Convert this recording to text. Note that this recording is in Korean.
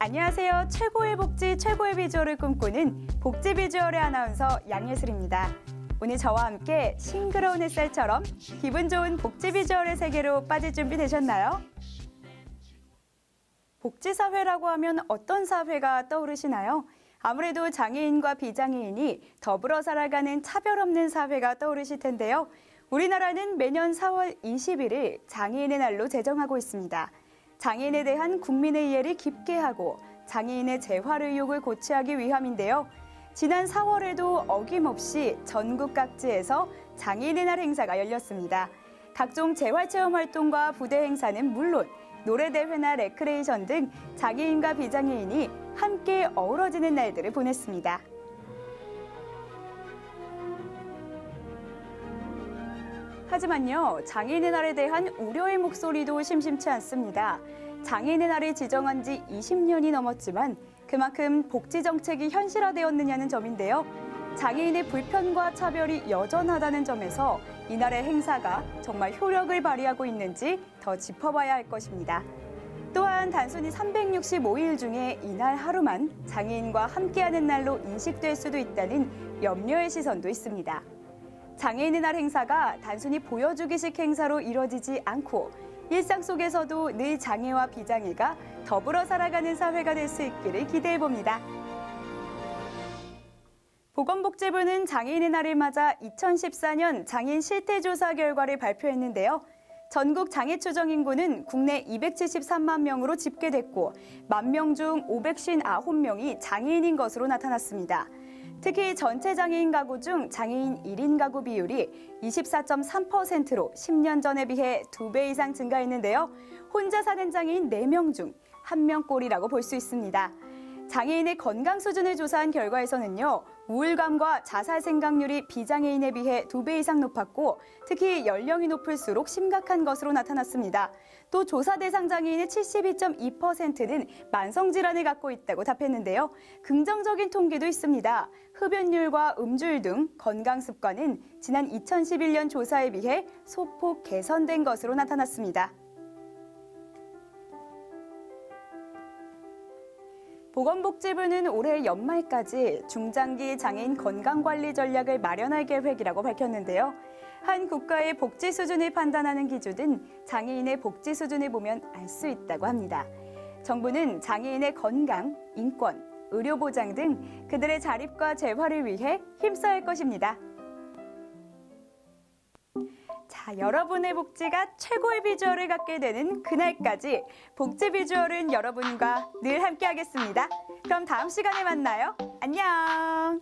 안녕하세요. 최고의 복지, 최고의 비주얼을 꿈꾸는 복지 비주얼의 아나운서 양예슬입니다. 오늘 저와 함께 싱그러운 햇살처럼 기분 좋은 복지 비주얼의 세계로 빠질 준비 되셨나요? 복지사회라고 하면 어떤 사회가 떠오르시나요? 아무래도 장애인과 비장애인이 더불어 살아가는 차별 없는 사회가 떠오르실 텐데요. 우리나라는 매년 4월 20일을 장애인의 날로 제정하고 있습니다. 장애인에 대한 국민의 이해를 깊게 하고 장애인의 재활 의욕을 고취하기 위함인데요. 지난 4월에도 어김없이 전국 각지에서 장애인의 날 행사가 열렸습니다. 각종 재활체험 활동과 부대 행사는 물론 노래대회나 레크레이션 등 장애인과 비장애인이 함께 어우러지는 날들을 보냈습니다. 하지만요, 장애인의 날에 대한 우려의 목소리도 심심치 않습니다. 장애인의 날이 지정한 지 20년이 넘었지만 그만큼 복지 정책이 현실화되었느냐는 점인데요. 장애인의 불편과 차별이 여전하다는 점에서 이날의 행사가 정말 효력을 발휘하고 있는지 더 짚어봐야 할 것입니다. 또한 단순히 365일 중에 이날 하루만 장애인과 함께하는 날로 인식될 수도 있다는 염려의 시선도 있습니다. 장애인의 날 행사가 단순히 보여주기식 행사로 이뤄지지 않고 일상 속에서도 늘 장애와 비장애가 더불어 살아가는 사회가 될 수 있기를 기대해봅니다. 보건복지부는 장애인의 날을 맞아 2014년 장애인 실태조사 결과를 발표했는데요. 전국 장애 추정 인구는 국내 273만 명으로 집계됐고 10,000명 중 559명이 장애인인 것으로 나타났습니다. 특히 전체 장애인 가구 중 장애인 1인 가구 비율이 24.3%로 10년 전에 비해 2배 이상 증가했는데요. 혼자 사는 장애인 4명 중 1명꼴이라고 볼 수 있습니다. 장애인의 건강 수준을 조사한 결과에서는요, 우울감과 자살 생각률이 비장애인에 비해 2배 이상 높았고 특히 연령이 높을수록 심각한 것으로 나타났습니다. 또 조사 대상 장애인의 72.2%는 만성질환을 갖고 있다고 답했는데요. 긍정적인 통계도 있습니다. 흡연율과 음주율 등 건강 습관은 지난 2011년 조사에 비해 소폭 개선된 것으로 나타났습니다. 보건복지부는 올해 연말까지 중장기 장애인 건강관리 전략을 마련할 계획이라고 밝혔는데요. 한 국가의 복지 수준을 판단하는 기준은 장애인의 복지 수준을 보면 알 수 있다고 합니다. 정부는 장애인의 건강, 인권, 의료보장 등 그들의 자립과 재활을 위해 힘써야 할 것입니다. 자, 여러분의 복지가 최고의 비주얼을 갖게 되는 그날까지 복지 비주얼은 여러분과 늘 함께하겠습니다. 그럼 다음 시간에 만나요. 안녕.